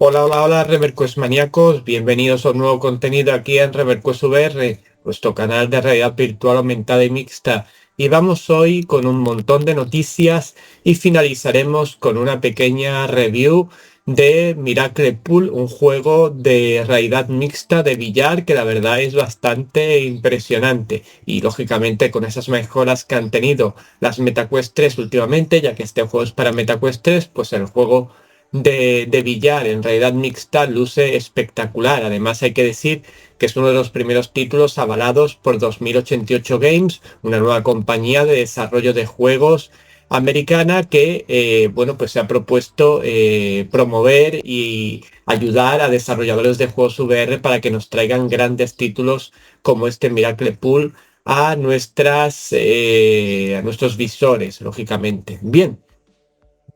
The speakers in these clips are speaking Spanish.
Hola, hola, hola, ReverQuest maníacos, bienvenidos a un nuevo contenido aquí en ReverQuest VR, vuestro canal de realidad virtual aumentada y mixta. Y vamos hoy con un montón de noticias y finalizaremos con una pequeña review de Miracle Pool, un juego de realidad mixta de billar que la verdad es bastante impresionante. Y lógicamente con esas mejoras que han tenido las MetaQuest 3 últimamente, ya que este juego es para MetaQuest 3, pues el juego de billar en realidad mixta luce espectacular. Además hay que decir que es uno de los primeros títulos avalados por 2088 Games, una nueva compañía de desarrollo de juegos americana que bueno, pues se ha propuesto promover y ayudar a desarrolladores de juegos VR para que nos traigan grandes títulos como este Miracle Pool a a nuestros visores, lógicamente. Bien.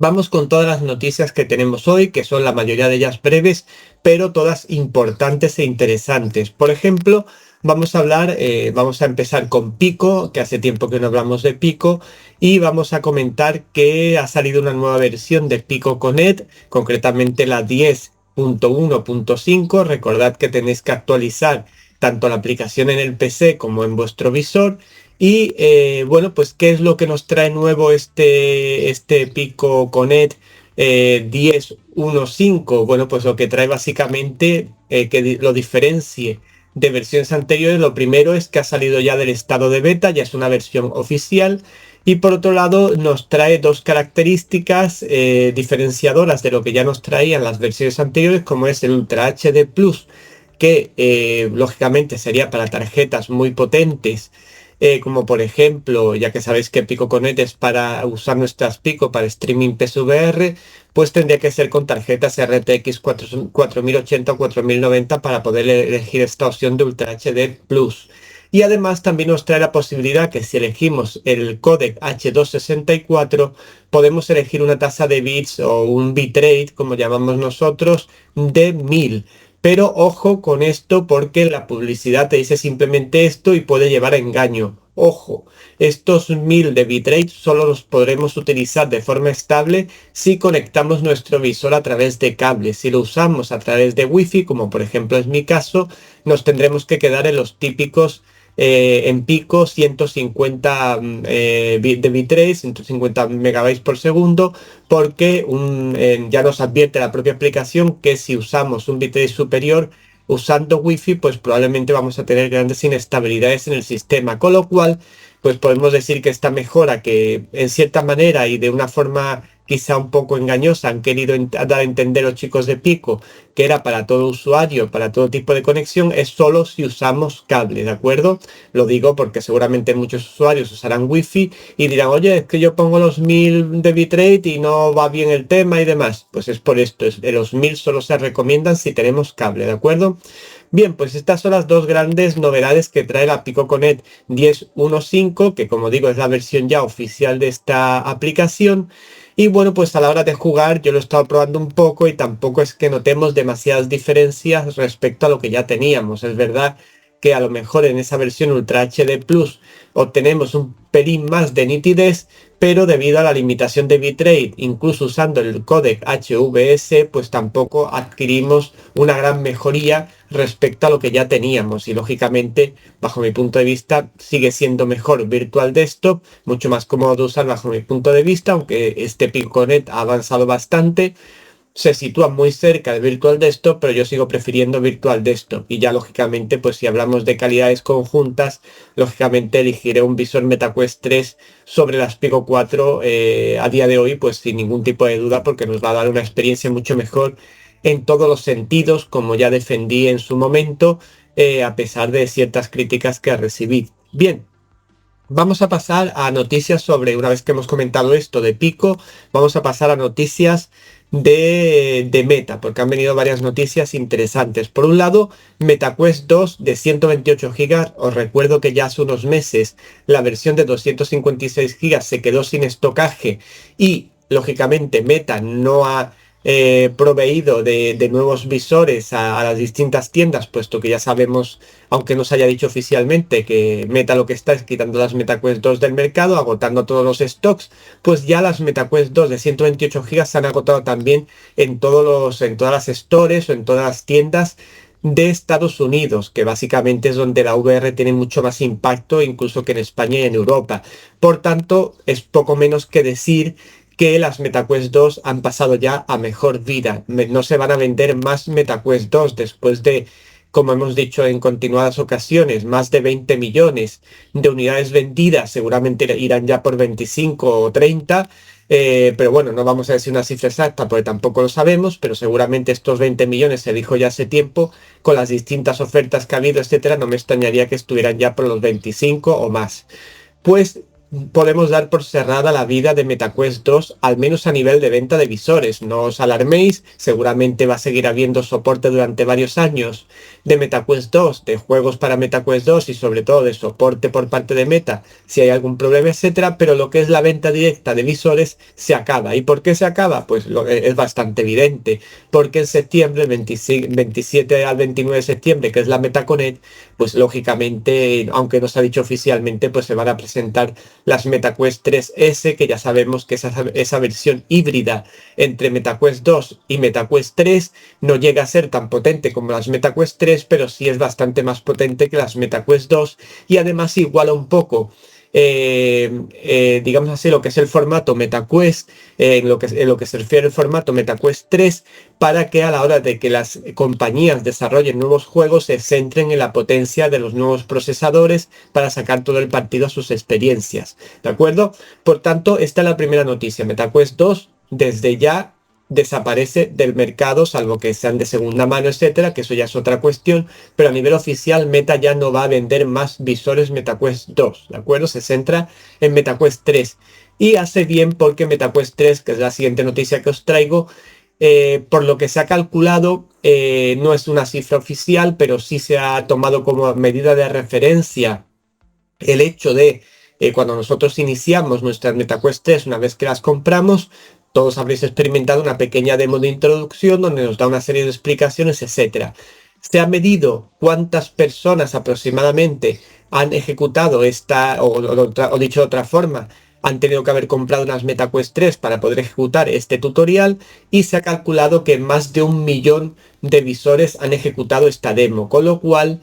Vamos con todas las noticias que tenemos hoy, que son la mayoría de ellas breves, pero todas importantes e interesantes. Por ejemplo, vamos a empezar con Pico, que hace tiempo que no hablamos de Pico, y vamos a comentar que ha salido una nueva versión de Pico Connect, concretamente la 10.1.5. Recordad que tenéis que actualizar tanto la aplicación en el PC como en vuestro visor. Y bueno, pues ¿qué es lo que nos trae nuevo este Pico Connect 10.1.5? Bueno, pues lo que trae básicamente lo diferencie de versiones anteriores, lo primero es que ha salido ya del estado de beta, ya es una versión oficial. Y por otro lado nos trae dos características diferenciadoras de lo que ya nos traían las versiones anteriores, como es el Ultra HD Plus, que lógicamente sería para tarjetas muy potentes, como por ejemplo, ya que sabéis que Pico Connect es para usar nuestras Pico para streaming PSVR, pues tendría que ser con tarjetas RTX 4080 o 4090 para poder elegir esta opción de Ultra HD Plus. Y además también nos trae la posibilidad que si elegimos el códec H264 podemos elegir una tasa de bits o un bitrate, como llamamos nosotros, de 1000. Pero ojo con esto porque la publicidad te dice simplemente esto y puede llevar a engaño. Ojo, estos 1000 de bitrate solo los podremos utilizar de forma estable si conectamos nuestro visor a través de cables. Si lo usamos a través de wifi, como por ejemplo es mi caso, nos tendremos que quedar en los típicos en pico 150 de bitrate, 150 megabytes por segundo, porque ya nos advierte la propia aplicación que si usamos un bitrate superior usando wifi, pues probablemente vamos a tener grandes inestabilidades en el sistema, con lo cual pues podemos decir que esta mejora, que en cierta manera y de una forma quizá un poco engañosa han querido dar a entender los chicos de Pico que era para todo usuario, para todo tipo de conexión, es solo si usamos cable, ¿de acuerdo? Lo digo porque seguramente muchos usuarios usarán wifi y dirán, oye, es que yo pongo los 1000 de bitrate y no va bien el tema y demás. Pues es por esto, los 1000 solo se recomiendan si tenemos cable, ¿de acuerdo? Bien, pues estas son las dos grandes novedades que trae la Pico Connect 10.1.5, que como digo es la versión ya oficial de esta aplicación. Y bueno, pues a la hora de jugar yo lo he estado probando un poco y tampoco es que notemos demasiadas diferencias respecto a lo que ya teníamos. Es verdad que a lo mejor en esa versión Ultra HD Plus obtenemos un pelín más de nitidez, pero debido a la limitación de bitrate, incluso usando el códec HVS, pues tampoco adquirimos una gran mejoría respecto a lo que ya teníamos. Y lógicamente, bajo mi punto de vista, sigue siendo mejor Virtual Desktop, mucho más cómodo de usar bajo mi punto de vista, aunque este Piconet ha avanzado bastante. Se sitúa muy cerca de Virtual Desktop, pero yo sigo prefiriendo Virtual Desktop. Y ya lógicamente, pues si hablamos de calidades conjuntas, lógicamente elegiré un visor MetaQuest 3 sobre las Pico 4 a día de hoy, pues sin ningún tipo de duda, porque nos va a dar una experiencia mucho mejor en todos los sentidos, como ya defendí en su momento, a pesar de ciertas críticas que recibí. Bien. Vamos a pasar a noticias sobre, una vez que hemos comentado esto de Pico, vamos a pasar a noticias de Meta, porque han venido varias noticias interesantes. Por un lado, MetaQuest 2 de 128 GB. Os recuerdo que ya hace unos meses la versión de 256 GB se quedó sin estocaje y, lógicamente, Meta no ha proveído de nuevos visores a las distintas tiendas, puesto que ya sabemos, aunque no se haya dicho oficialmente, que Meta lo que está es quitando las MetaQuest 2 del mercado, agotando todos los stocks, pues ya las MetaQuest 2 de 128 GB se han agotado también en en todas las stores o en todas las tiendas de Estados Unidos, que básicamente es donde la VR tiene mucho más impacto incluso que en España y en Europa. Por tanto, es poco menos que decir que las MetaQuest 2 han pasado ya a mejor vida. No se van a vender más MetaQuest 2 después de, como hemos dicho en continuadas ocasiones, más de 20 millones de unidades vendidas. Seguramente irán ya por 25 o 30. Pero bueno, no vamos a decir una cifra exacta porque tampoco lo sabemos, pero seguramente estos 20 millones se dijo ya hace tiempo, con las distintas ofertas que ha habido, etcétera, no me extrañaría que estuvieran ya por los 25 o más. Pues podemos dar por cerrada la vida de MetaQuest 2, al menos a nivel de venta de visores. No os alarméis, seguramente va a seguir habiendo soporte durante varios años de MetaQuest 2, de juegos para MetaQuest 2 y sobre todo de soporte por parte de Meta, si hay algún problema, etcétera, pero lo que es la venta directa de visores se acaba. ¿Y por qué se acaba? Pues es bastante evidente, porque en septiembre, el 27 al 29 de septiembre, que es la MetaConnect, pues lógicamente, aunque no se ha dicho oficialmente, pues se van a presentar las MetaQuest 3S, que ya sabemos que esa versión híbrida entre MetaQuest 2 y MetaQuest 3 no llega a ser tan potente como las MetaQuest 3, pero sí es bastante más potente que las MetaQuest 2 y además iguala un poco digamos así, lo que es el formato MetaQuest, en lo que se refiere al formato MetaQuest 3, para que a la hora de que las compañías desarrollen nuevos juegos se centren en la potencia de los nuevos procesadores para sacar todo el partido a sus experiencias, ¿de acuerdo? Por tanto, esta es la primera noticia. MetaQuest 2 desde ya desaparece del mercado, salvo que sean de segunda mano, etcétera, que eso ya es otra cuestión, pero a nivel oficial Meta ya no va a vender más visores MetaQuest 2, ¿de acuerdo? Se centra en MetaQuest 3 y hace bien porque MetaQuest 3, que es la siguiente noticia que os traigo, por lo que se ha calculado, no es una cifra oficial, pero sí se ha tomado como medida de referencia el hecho de cuando nosotros iniciamos nuestras MetaQuest 3, una vez que las compramos, todos habréis experimentado una pequeña demo de introducción donde nos da una serie de explicaciones, etcétera. Se ha medido cuántas personas aproximadamente han ejecutado esta, o dicho de otra forma, han tenido que haber comprado unas MetaQuest 3 para poder ejecutar este tutorial y se ha calculado que más de 1 millón de visores han ejecutado esta demo, con lo cual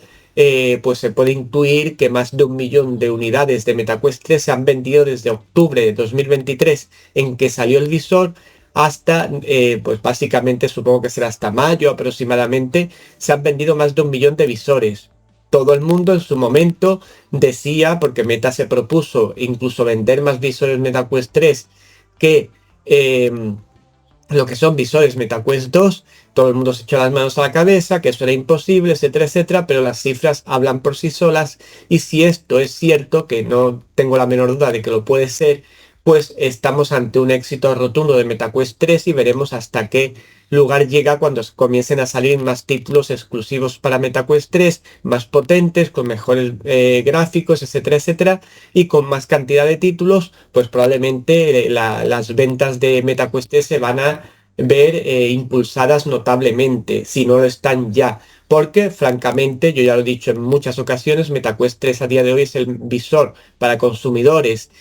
pues se puede intuir que más de 1 millón de unidades de MetaQuest 3 se han vendido desde octubre de 2023 en que salió el visor hasta, pues básicamente supongo que será hasta mayo aproximadamente, se han vendido más de 1 millón de visores. Todo el mundo en su momento decía, porque Meta se propuso incluso vender más visores MetaQuest 3 que lo que son visores MetaQuest 2, todo el mundo se echó las manos a la cabeza, que eso era imposible, etcétera, etcétera, pero las cifras hablan por sí solas y si esto es cierto, que no tengo la menor duda de que lo puede ser, pues estamos ante un éxito rotundo de MetaQuest 3 y veremos hasta qué lugar llega cuando comiencen a salir más títulos exclusivos para MetaQuest 3, más potentes, con mejores gráficos, etcétera, etcétera, y con más cantidad de títulos, pues probablemente las ventas de MetaQuest 3 se van a ver impulsadas notablemente, si no lo están ya. Porque, francamente, yo ya lo he dicho en muchas ocasiones, MetaQuest 3 a día de hoy es el visor para consumidores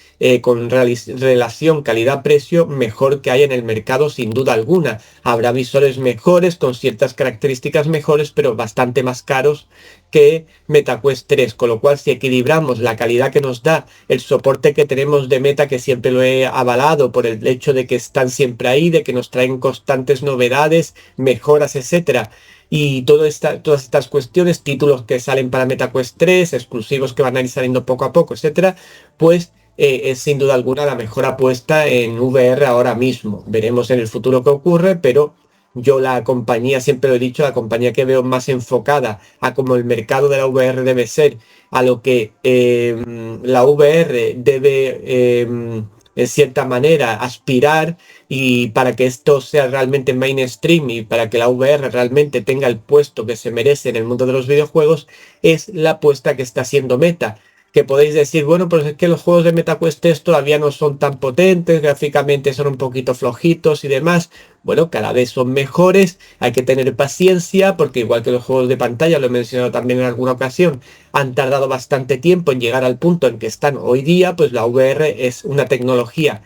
con relación calidad-precio mejor que hay en el mercado, sin duda alguna. Habrá visores mejores, con ciertas características mejores, pero bastante más caros que MetaQuest 3, con lo cual si equilibramos la calidad que nos da el soporte que tenemos de Meta, que siempre lo he avalado por el hecho de que están siempre ahí, de que nos traen constantes novedades, mejoras, etcétera, y todas estas cuestiones, títulos que salen para MetaQuest 3, exclusivos que van a ir saliendo poco a poco, etcétera, pues es sin duda alguna la mejor apuesta en VR ahora mismo. Veremos en el futuro qué ocurre, pero yo la compañía, siempre lo he dicho, la compañía que veo más enfocada a cómo el mercado de la VR debe ser, a lo que la VR debe en cierta manera aspirar, y para que esto sea realmente mainstream y para que la VR realmente tenga el puesto que se merece en el mundo de los videojuegos, es la apuesta que está haciendo Meta. que podéis decir, bueno, pues es que los juegos de MetaQuest 3 todavía no son tan potentes, gráficamente son un poquito flojitos y demás. Bueno, cada vez son mejores, hay que tener paciencia, porque igual que los juegos de pantalla, lo he mencionado también en alguna ocasión, han tardado bastante tiempo en llegar al punto en que están hoy día, pues la VR es una tecnología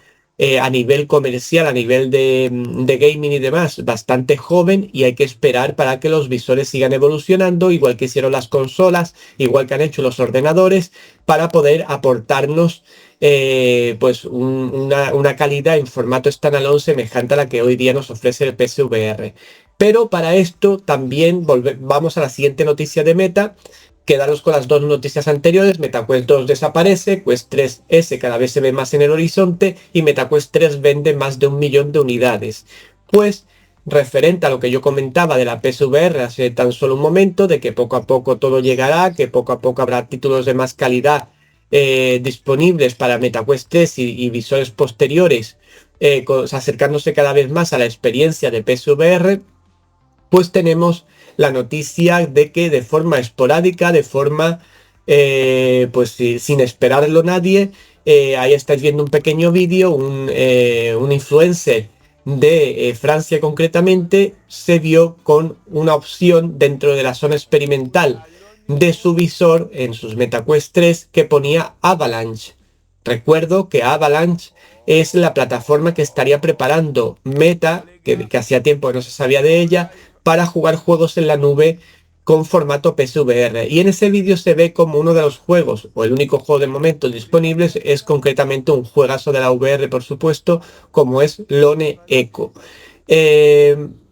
a nivel comercial, a nivel de gaming y demás, bastante joven, y hay que esperar para que los visores sigan evolucionando, igual que hicieron las consolas, igual que han hecho los ordenadores, para poder aportarnos pues una calidad en formato standalone semejante a la que hoy día nos ofrece el PSVR. Pero para esto también vamos a la siguiente noticia de Meta. Quedaros con las dos noticias anteriores. MetaQuest 2 desaparece, Quest 3S cada vez se ve más en el horizonte y MetaQuest 3 vende más de 1 millón de unidades. Pues referente a lo que yo comentaba de la PSVR hace tan solo un momento, de que poco a poco todo llegará, que poco a poco habrá títulos de más calidad disponibles para MetaQuest 3 y visores posteriores, acercándose cada vez más a la experiencia de PSVR, pues tenemos la noticia de que de forma esporádica, de forma pues sin esperarlo nadie, ahí estáis viendo un pequeño vídeo, un influencer de Francia concretamente se vio con una opción dentro de la zona experimental de su visor en sus MetaQuest 3 que ponía Avalanche. Recuerdo que Avalanche es la plataforma que estaría preparando Meta, que hacía tiempo que no se sabía de ella, para jugar juegos en la nube con formato PSVR. Y en ese vídeo se ve como uno de los juegos, o el único juego de momento disponible, es concretamente un juegazo de la VR, por supuesto, como es Lone Echo.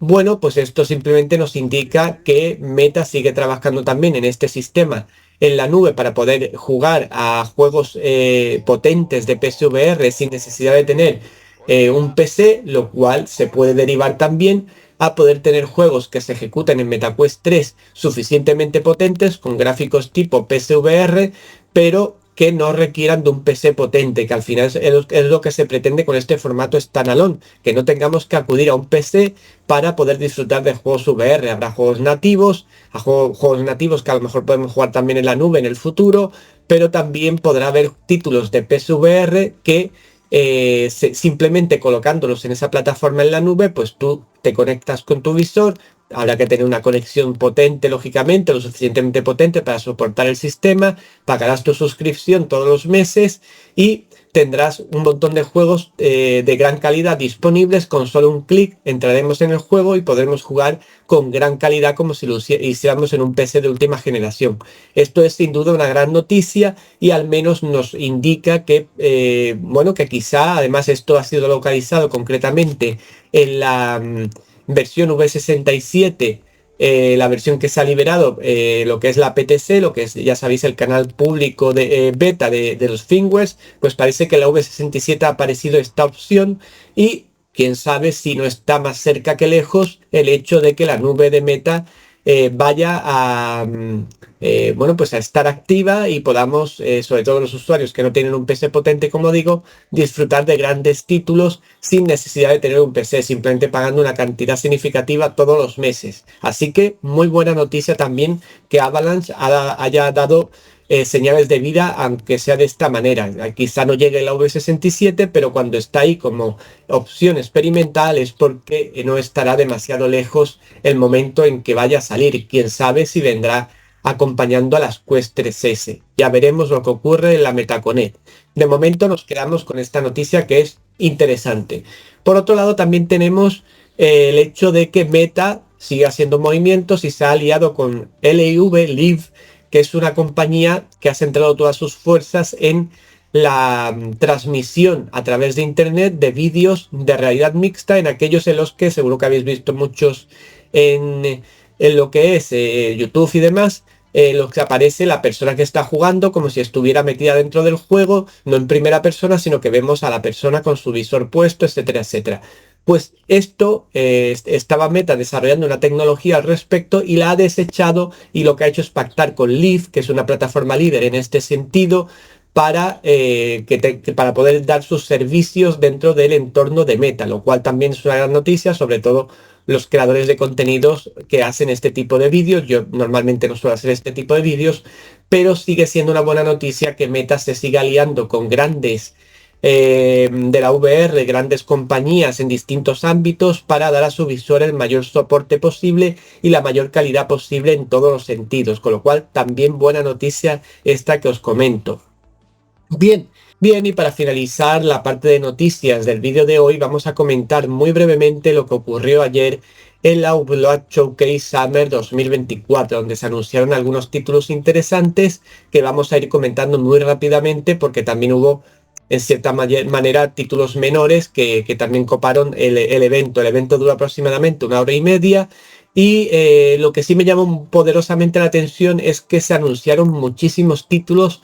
Bueno, pues esto simplemente nos indica que Meta sigue trabajando también en este sistema en la nube para poder jugar a juegos potentes de PSVR sin necesidad de tener un PC, lo cual se puede derivar también a poder tener juegos que se ejecuten en MetaQuest 3 suficientemente potentes con gráficos tipo PSVR, pero que no requieran de un PC potente, que al final es lo que se pretende con este formato standalone, que no tengamos que acudir a un PC para poder disfrutar de juegos VR. Habrá juegos nativos, juegos nativos que a lo mejor podemos jugar también en la nube en el futuro, pero también podrá haber títulos de PSVR que simplemente colocándolos en esa plataforma en la nube, pues tú te conectas con tu visor. Habrá que tener una conexión potente, lógicamente, lo suficientemente potente para soportar el sistema. Pagarás tu suscripción todos los meses y tendrás un montón de juegos de gran calidad disponibles. Con solo un clic entraremos en el juego y podremos jugar con gran calidad como si lo hiciéramos en un PC de última generación. Esto es sin duda una gran noticia y al menos nos indica que, bueno, que quizá, además esto ha sido localizado concretamente en la versión V67, la versión que se ha liberado, lo que es la PTC, lo que es, ya sabéis, el canal público de beta de los firmwares, pues parece que en la V67 ha aparecido esta opción y quién sabe si no está más cerca que lejos el hecho de que la nube de Meta vaya a, bueno, pues a estar activa y podamos, sobre todo los usuarios que no tienen un PC potente, como digo, disfrutar de grandes títulos sin necesidad de tener un PC, simplemente pagando una cantidad significativa todos los meses. Así que muy buena noticia también que Avalanche haya dado señales de vida, aunque sea de esta manera. Quizá no llegue la V67, pero cuando está ahí como opción experimental es porque no estará demasiado lejos el momento en que vaya a salir. Quién sabe si vendrá acompañando a las Quest 3S. Ya veremos lo que ocurre en la MetaConnect. De momento nos quedamos con esta noticia que es interesante. Por otro lado, también tenemos el hecho de que Meta sigue haciendo movimientos y se ha aliado con Live, que es una compañía que ha centrado todas sus fuerzas en la transmisión a través de internet de vídeos de realidad mixta, en aquellos en los que seguro que habéis visto muchos en lo que es YouTube y demás, lo que aparece la persona que está jugando como si estuviera metida dentro del juego, no en primera persona, sino que vemos a la persona con su visor puesto, etcétera, etcétera. Pues esto estaba Meta desarrollando una tecnología al respecto y la ha desechado, y lo que ha hecho es pactar con Live, que es una plataforma líder en este sentido, para, para poder dar sus servicios dentro del entorno de Meta, lo cual también es una gran noticia, sobre todo los creadores de contenidos que hacen este tipo de vídeos. Yo normalmente no suelo hacer este tipo de vídeos, pero sigue siendo una buena noticia que Meta se siga aliando con grandes de la VR, grandes compañías en distintos ámbitos para dar a su visor el mayor soporte posible y la mayor calidad posible en todos los sentidos, con lo cual también buena noticia esta que os comento. Bien, y para finalizar la parte de noticias del vídeo de hoy, vamos a comentar muy brevemente lo que ocurrió ayer en la Upload Showcase Summer 2024, donde se anunciaron algunos títulos interesantes que vamos a ir comentando muy rápidamente, porque también hubo en cierta manera títulos menores que también coparon el evento. El evento dura aproximadamente 1 hora y media. Y lo que sí me llamó poderosamente la atención es que se anunciaron muchísimos títulos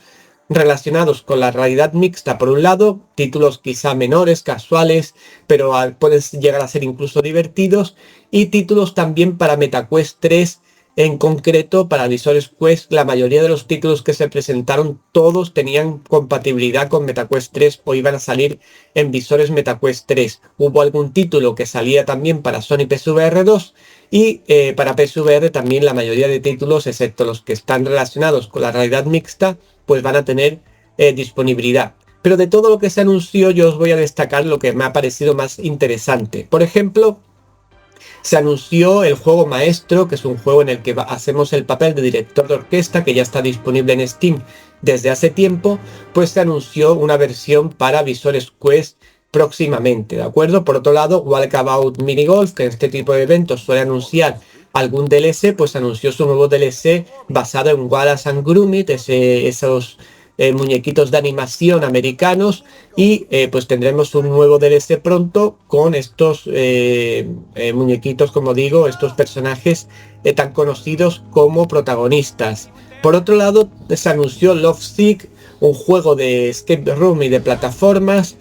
relacionados con la realidad mixta. Por un lado, títulos quizá menores, casuales, pero pueden llegar a ser incluso divertidos, y títulos también para MetaQuest 3, en concreto para visores Quest. La mayoría de los títulos que se presentaron, todos tenían compatibilidad con MetaQuest 3 o iban a salir en visores MetaQuest 3. Hubo algún título que salía también para Sony PSVR 2 y para PSVR también la mayoría de títulos, excepto los que están relacionados con la realidad mixta, pues van a tener disponibilidad. Pero de todo lo que se anunció, yo os voy a destacar lo que me ha parecido más interesante. Por ejemplo, se anunció el juego Maestro, que es un juego en el que hacemos el papel de director de orquesta, que ya está disponible en Steam desde hace tiempo. Pues se anunció una versión para visores Quest próximamente, ¿de acuerdo? Por otro lado, Walkabout Mini Golf, que en este tipo de eventos suele anunciar algún DLC, pues anunció su nuevo DLC basado en Wallace and Gromit, esos muñequitos de animación americanos, y pues tendremos un nuevo DLC pronto con estos muñequitos, como digo, estos personajes tan conocidos como protagonistas. Por otro lado, se anunció Lovesick, un juego de escape room y de plataformas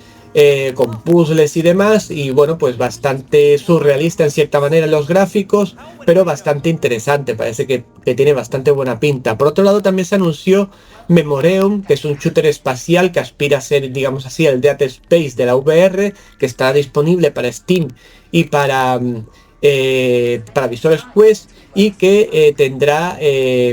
con puzzles y demás, y bueno, pues bastante surrealista en cierta manera en los gráficos, pero bastante interesante. Parece que tiene bastante buena pinta. Por otro lado, también se anunció Memoreum, que es un shooter espacial que aspira a ser, digamos así, el Dead Space de la VR, que estará disponible para Steam y para visores Quest, y que tendrá,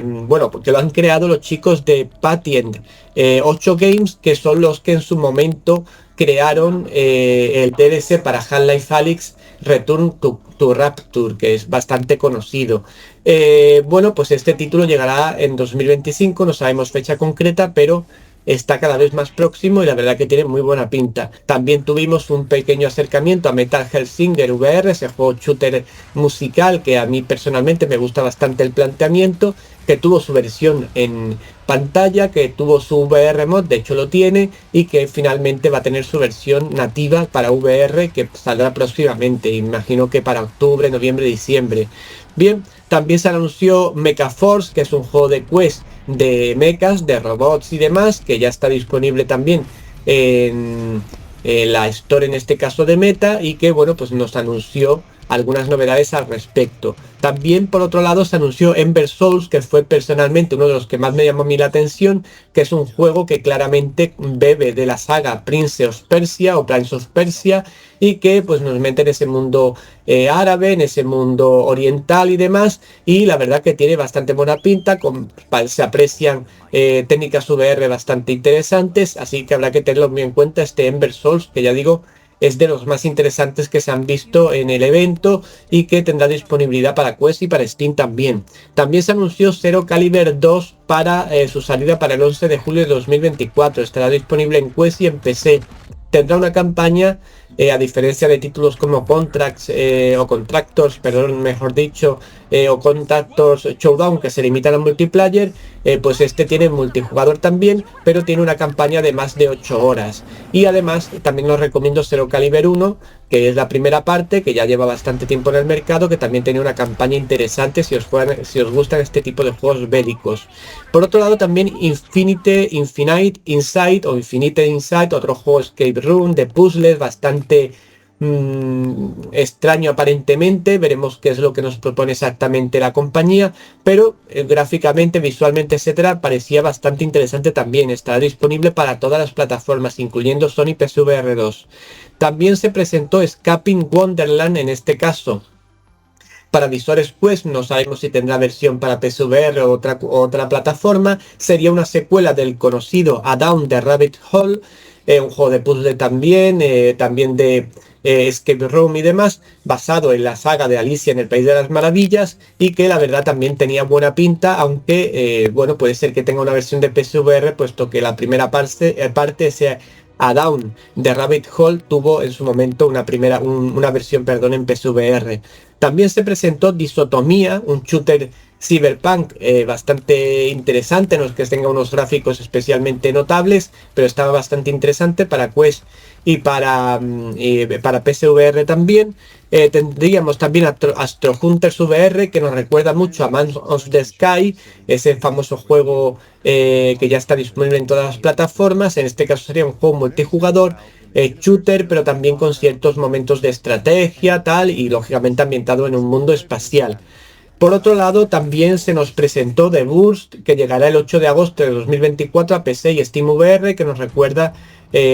bueno, porque lo han creado los chicos de Patient 8 Games, que son los que en su momento crearon el DLC para Half-Life Alyx Return to Rapture, que es bastante conocido. Bueno, pues este título llegará en 2025, no sabemos fecha concreta, pero está cada vez más próximo y la verdad que tiene muy buena pinta. También tuvimos un pequeño acercamiento a Metal Hellsinger VR, ese juego shooter musical que a mí personalmente me gusta bastante el planteamiento, que tuvo su versión en pantalla, que tuvo su VR mod, de hecho lo tiene, y que finalmente va a tener su versión nativa para VR, que saldrá próximamente, imagino que para octubre, noviembre, diciembre. Bien, también se anunció Mecha Force, que es un juego de Quest de mechas, de robots y demás, que ya está disponible también en la Store, en este caso de Meta, y que bueno, pues nos anunció algunas novedades al respecto. También por otro lado se anunció Ember Souls, que fue personalmente uno de los que más me llamó a mí la atención, que es un juego que claramente bebe de la saga Prince of Persia o Prince of Persia, y que pues nos mete en ese mundo árabe, en ese mundo oriental y demás, y la verdad que tiene bastante buena pinta, se aprecian técnicas VR bastante interesantes, así que habrá que tenerlo muy en cuenta este Ember Souls, que ya digo, es de los más interesantes que se han visto en el evento y que tendrá disponibilidad para Quest y para Steam también. También se anunció Zero Caliber 2 para su salida para el 11 de julio de 2024. Estará disponible en Quest y en PC. Tendrá una campaña, a diferencia de títulos como Contractors, perdón, mejor dicho, o Contractors Showdown, que se limitan al multiplayer, pues este tiene multijugador también, pero tiene una campaña de más de 8 horas. Y además también os recomiendo Zero Caliber 1, que es la primera parte, que ya lleva bastante tiempo en el mercado, que también tiene una campaña interesante si os gustan este tipo de juegos bélicos. Por otro lado también Infinite Insight, otro juego escape room de puzzles bastante extraño aparentemente. Veremos qué es lo que nos propone exactamente la compañía, pero gráficamente, visualmente, etcétera, parecía bastante interesante también. Estará disponible para todas las plataformas, incluyendo Sony PSVR 2. También se presentó Escaping Wonderland en este caso. Para visores Quest no sabemos si tendrá versión para PSVR o otra plataforma. Sería una secuela del conocido A Down the Rabbit Hole, un juego de puzzle también, también de Escape Room y demás, basado en la saga de Alicia en el País de las Maravillas, y que la verdad también tenía buena pinta, aunque bueno, puede ser que tenga una versión de PSVR, puesto que la primera parte sea A Down the Rabbit Hole tuvo en su momento una versión, perdón, en PSVR. También se presentó Disotomía, un shooter cyberpunk bastante interesante, no es que tenga unos gráficos especialmente notables, pero estaba bastante interesante para Quest y para PSVR también. Tendríamos también Astro Hunters VR, que nos recuerda mucho a Man of the Sky, ese famoso juego que ya está disponible en todas las plataformas. En este caso sería un juego multijugador, shooter, pero también con ciertos momentos de estrategia, tal, y lógicamente ambientado en un mundo espacial. Por otro lado, también se nos presentó The Burst, que llegará el 8 de agosto de 2024 a PC y Steam VR, que nos recuerda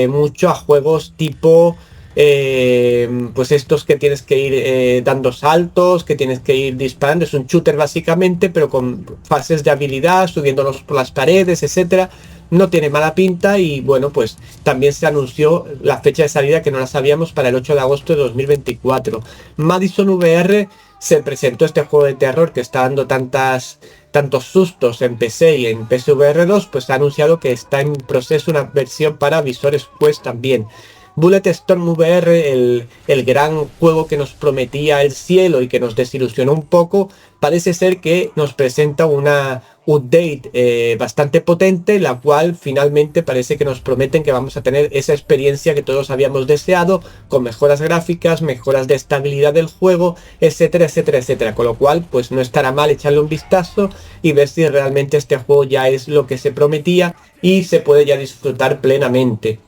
mucho a juegos tipo, pues estos que tienes que ir dando saltos, que tienes que ir disparando. Es un shooter básicamente, pero con fases de habilidad, subiéndonos por las paredes, etcétera. No tiene mala pinta y bueno, pues también se anunció la fecha de salida, que no la sabíamos, para el 8 de agosto de 2024. Madison VR se presentó este juego de terror que está dando tantos sustos en PC y en PSVR 2, pues ha anunciado que está en proceso una versión para visores Quest también. Bulletstorm VR, el gran juego que nos prometía el cielo y que nos desilusionó un poco, parece ser que nos presenta una update bastante potente, la cual finalmente parece que nos prometen que vamos a tener esa experiencia que todos habíamos deseado, con mejoras gráficas, mejoras de estabilidad del juego, etcétera, etcétera, etcétera. Con lo cual, pues no estará mal echarle un vistazo y ver si realmente este juego ya es lo que se prometía y se puede ya disfrutar plenamente.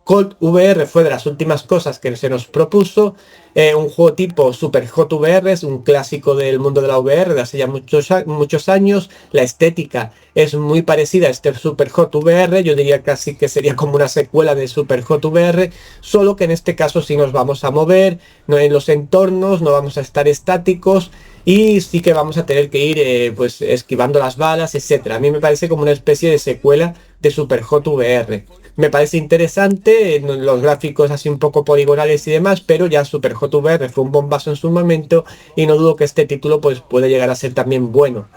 Colt VR fue de las últimas cosas que se nos propuso, un juego tipo Super Hot VR, es un clásico del mundo de la VR de hace ya muchos años. La estética es muy parecida a este Super Hot VR, yo diría casi que sería como una secuela de Super Hot VR, solo que en este caso sí nos vamos a mover, no en los entornos, no vamos a estar estáticos, y sí que vamos a tener que ir pues esquivando las balas, etcétera. A mí me parece como una especie de secuela de Super Hot VR. Me parece interesante, los gráficos así un poco poligonales y demás, pero ya Super Hot VR fue un bombazo en su momento y no dudo que este título pues puede llegar a ser también bueno.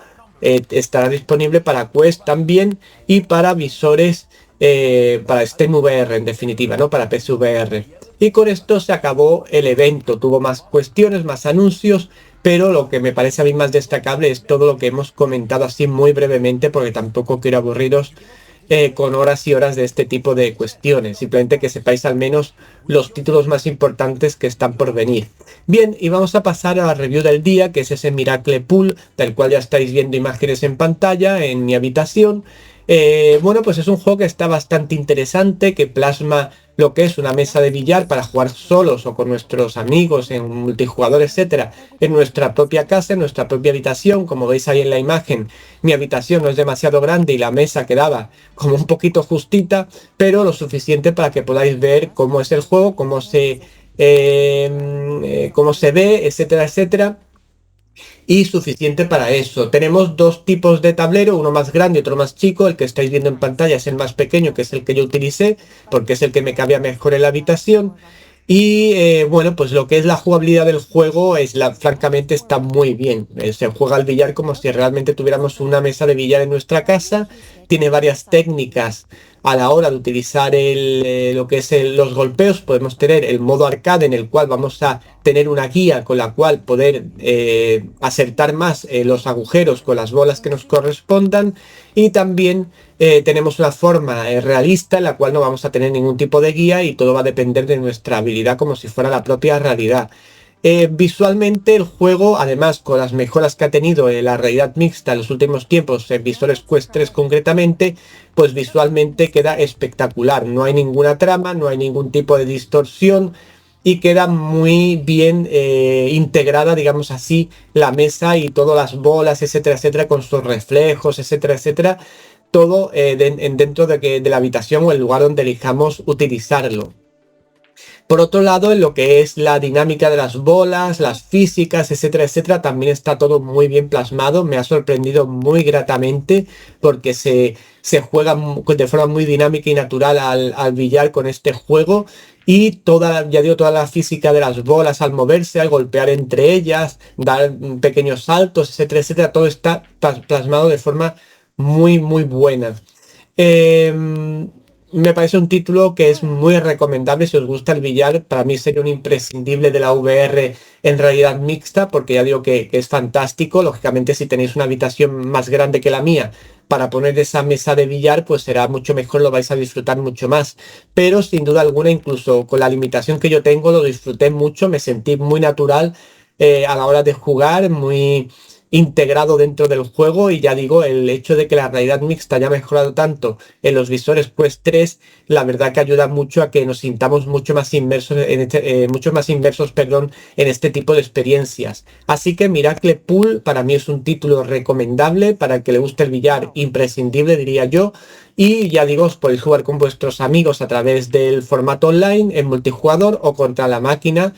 Estará disponible para Quest también y para visores, para Steam VR en definitiva, ¿no? Para PSVR. Y con esto se acabó el evento. Tuvo más cuestiones, más anuncios, pero lo que me parece a mí más destacable es todo lo que hemos comentado así muy brevemente, porque tampoco quiero aburriros con horas y horas de este tipo de cuestiones. Simplemente que sepáis al menos los títulos más importantes que están por venir. Bien, y vamos a pasar a la review del día, que es ese Miracle Pool, del cual ya estáis viendo imágenes en pantalla en mi habitación. Bueno, pues es un juego que está bastante interesante, que plasma lo que es una mesa de billar para jugar solos o con nuestros amigos en multijugador, etcétera, en nuestra propia casa, en nuestra propia habitación. Como veis ahí en la imagen, mi habitación no es demasiado grande y la mesa quedaba como un poquito justita, pero lo suficiente para que podáis ver cómo es el juego, cómo se ve, etcétera, etcétera, y suficiente para eso. Tenemos dos tipos de tablero, uno más grande y otro más chico. El que estáis viendo en pantalla es el más pequeño, que es el que yo utilicé, porque es el que me cabía mejor en la habitación. Y bueno, pues lo que es la jugabilidad del juego francamente está muy bien. Se juega al billar como si realmente tuviéramos una mesa de billar en nuestra casa. Tiene varias técnicas a la hora de utilizar lo que es los golpeos. Podemos tener el modo arcade, en el cual vamos a tener una guía con la cual poder acertar más los agujeros con las bolas que nos correspondan. Y también tenemos una forma realista, en la cual no vamos a tener ningún tipo de guía y todo va a depender de nuestra habilidad, como si fuera la propia realidad. Visualmente el juego, además con las mejoras que ha tenido la realidad mixta en los últimos tiempos, en visores Quest 3 concretamente, pues visualmente queda espectacular. No hay ninguna trama, no hay ningún tipo de distorsión, y queda muy bien integrada, digamos así, la mesa y todas las bolas, etcétera, etcétera, con sus reflejos, etcétera, etcétera, todo dentro de la habitación o el lugar donde elijamos utilizarlo. Por otro lado, en lo que es la dinámica de las bolas, las físicas, etcétera, etcétera, también está todo muy bien plasmado. Me ha sorprendido muy gratamente porque se juega de forma muy dinámica y natural al billar con este juego. Y toda, ya digo, toda la física de las bolas al moverse, al golpear entre ellas, dar pequeños saltos, etcétera, etcétera, todo está plasmado de forma muy, muy buena. Me parece un título que es muy recomendable si os gusta el billar. Para mí sería un imprescindible de la VR en realidad mixta, porque ya digo que es fantástico. Lógicamente, si tenéis una habitación más grande que la mía para poner esa mesa de billar, pues será mucho mejor, lo vais a disfrutar mucho más. Pero sin duda alguna, incluso con la limitación que yo tengo, lo disfruté mucho, me sentí muy natural a la hora de jugar, muy integrado dentro del juego. Y ya digo, el hecho de que la realidad mixta haya mejorado tanto en los visores Quest 3, la verdad que ayuda mucho a que nos sintamos mucho más inmersos mucho más inmersos, perdón, en este tipo de experiencias. Así que Miracle Pool para mí es un título recomendable para el que le guste el billar, imprescindible diría yo. Y ya digo, os podéis jugar con vuestros amigos a través del formato online, en multijugador o contra la máquina,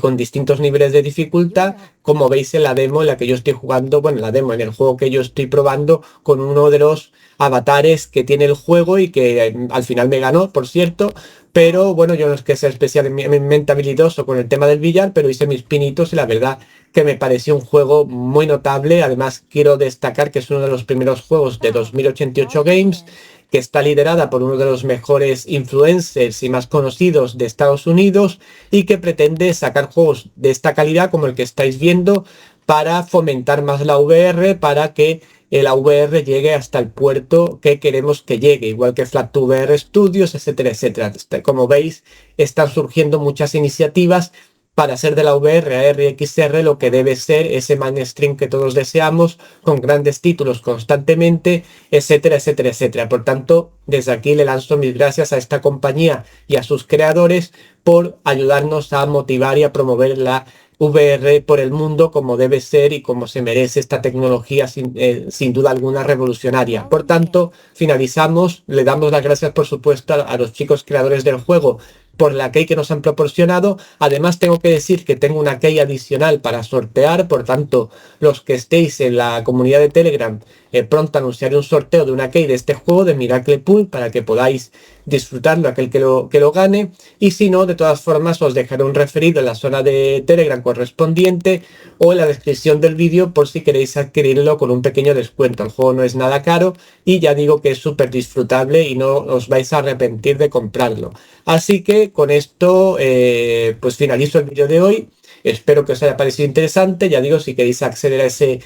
con distintos niveles de dificultad, como veis en la demo en la que yo estoy jugando, bueno, en la demo, en el juego que yo estoy probando, con uno de los avatares que tiene el juego y que al final me ganó, por cierto. Pero bueno, yo no es que sea especialmente habilidoso con el tema del billar, pero hice mis pinitos y la verdad que me pareció un juego muy notable. Además, quiero destacar que es uno de los primeros juegos de 2088 Games, que está liderada por uno de los mejores influencers y más conocidos de Estados Unidos, y que pretende sacar juegos de esta calidad como el que estáis viendo para fomentar más la VR, para que la VR llegue hasta el puerto que queremos que llegue, igual que Flat2VR Studios, etcétera, etcétera. Como veis, están surgiendo muchas iniciativas para hacer de la VR a RXR lo que debe ser ese mainstream que todos deseamos, con grandes títulos constantemente, etcétera, etcétera, etcétera. Por tanto, desde aquí le lanzo mis gracias a esta compañía y a sus creadores por ayudarnos a motivar y a promover la VR por el mundo como debe ser y como se merece esta tecnología sin duda alguna revolucionaria. Por tanto, finalizamos, le damos las gracias por supuesto a los chicos creadores del juego por la key que nos han proporcionado. Además, tengo que decir que tengo una key adicional para sortear, por tanto, los que estéis en la comunidad de Telegram, pronto anunciaré un sorteo de una key de este juego de Miracle Pool para que podáis disfrutarlo aquel que lo gane. Y si no, de todas formas, os dejaré un referido en la zona de Telegram correspondiente o en la descripción del vídeo por si queréis adquirirlo con un pequeño descuento. El juego no es nada caro y ya digo que es súper disfrutable y no os vais a arrepentir de comprarlo. Así que con esto pues finalizo el vídeo de hoy. Espero que os haya parecido interesante. Ya digo, si queréis acceder a ese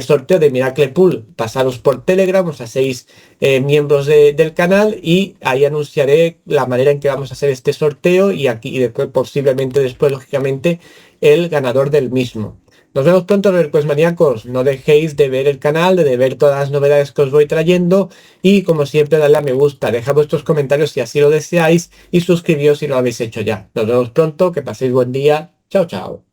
sorteo de Miracle Pool, pasaros por Telegram, os hacéis miembros del canal y ahí anunciaré la manera en que vamos a hacer este sorteo y aquí y después, posiblemente después, lógicamente, el ganador del mismo. Nos vemos pronto, pues maníacos. No dejéis de ver el canal, de ver todas las novedades que os voy trayendo y como siempre dadle a me gusta, dejad vuestros comentarios si así lo deseáis y suscribíos si no lo habéis hecho ya. Nos vemos pronto, que paséis buen día. Chao, chao.